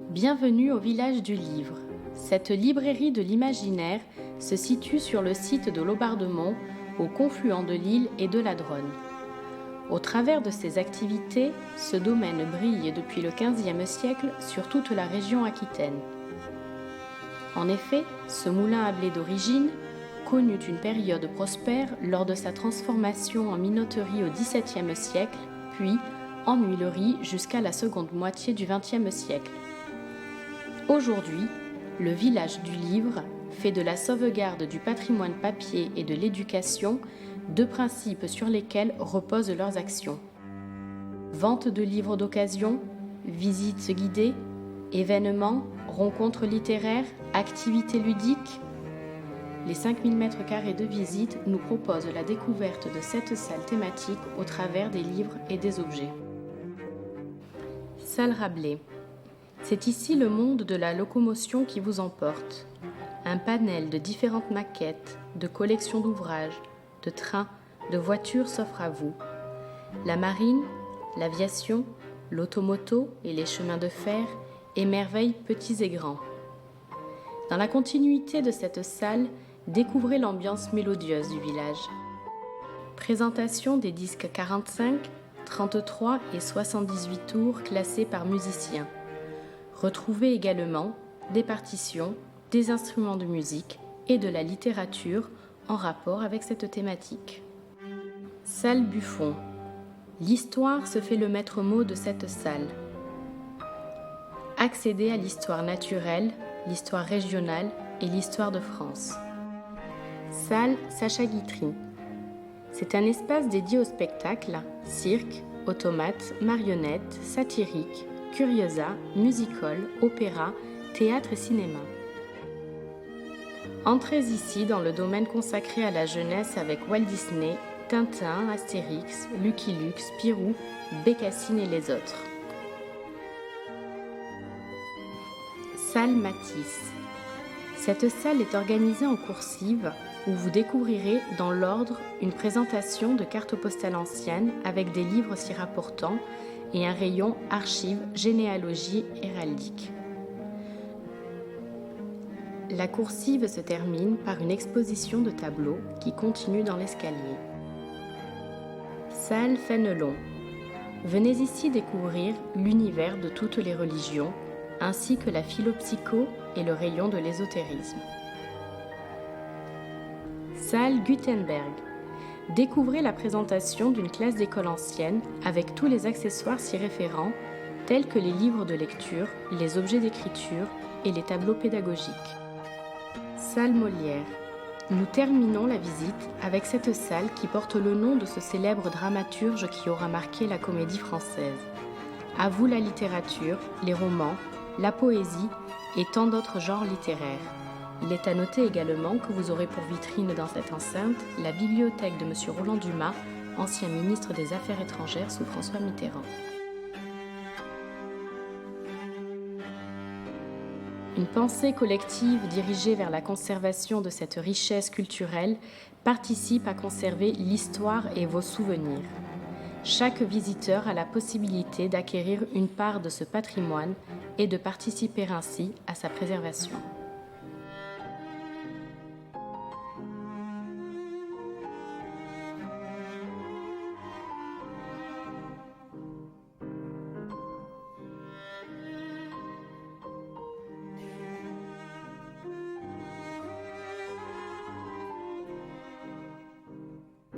Bienvenue au village du livre. Cette librairie de l'imaginaire se situe sur le site de Laubardemont, au confluent de l'Isle et de la Dronne. Au travers de ses activités, ce domaine brille depuis le XVe siècle sur toute la région aquitaine. En effet, ce moulin à blé d'origine connut une période prospère lors de sa transformation en minoterie au XVIIe siècle, puis en huilerie jusqu'à la seconde moitié du XXe siècle. Aujourd'hui, le village du livre fait de la sauvegarde du patrimoine papier et de l'éducation deux principes sur lesquels reposent leurs actions. Vente de livres d'occasion, visites guidées, événements, rencontres littéraires, activités ludiques. Les 5000 m² de visite nous proposent la découverte de cette salle thématique au travers des livres et des objets. Salle Rabelais. C'est ici le monde de la locomotion qui vous emporte. Un panel de différentes maquettes, de collections d'ouvrages, de trains, de voitures s'offre à vous. La marine, l'aviation, l'automoto et les chemins de fer émerveillent petits et grands. Dans la continuité de cette salle, découvrez l'ambiance mélodieuse du village. Présentation des disques 45, 33 et 78 tours classés par musiciens. Retrouvez également des partitions, des instruments de musique et de la littérature en rapport avec cette thématique. Salle Buffon. L'histoire se fait le maître mot de cette salle. Accédez à l'histoire naturelle, l'histoire régionale et l'histoire de France. Salle Sacha Guitry. C'est un espace dédié au spectacle, cirque, automates, marionnettes, satirique, curiosa, musical, opéra, théâtre et cinéma. Entrez ici dans le domaine consacré à la jeunesse avec Walt Disney, Tintin, Astérix, Lucky Luke, Spirou, Bécassine et les autres. Salle Matisse. Cette salle est organisée en coursive où vous découvrirez dans l'ordre une présentation de cartes postales anciennes avec des livres s'y rapportant et un rayon archives, généalogie, héraldique. La coursive se termine par une exposition de tableaux qui continue dans l'escalier. Salle Fénelon. Venez ici découvrir l'univers de toutes les religions, ainsi que la philopsycho et le rayon de l'ésotérisme. Salle Gutenberg. Découvrez la présentation d'une classe d'école ancienne avec tous les accessoires s'y référents, tels que les livres de lecture, les objets d'écriture et les tableaux pédagogiques. Salle Molière. Nous terminons la visite avec cette salle qui porte le nom de ce célèbre dramaturge qui aura marqué la comédie française. À vous la littérature, les romans, la poésie et tant d'autres genres littéraires. Il est à noter également que vous aurez pour vitrine dans cette enceinte la bibliothèque de M. Roland Dumas, ancien ministre des Affaires étrangères sous François Mitterrand. Une pensée collective dirigée vers la conservation de cette richesse culturelle participe à conserver l'histoire et vos souvenirs. Chaque visiteur a la possibilité d'acquérir une part de ce patrimoine et de participer ainsi à sa préservation.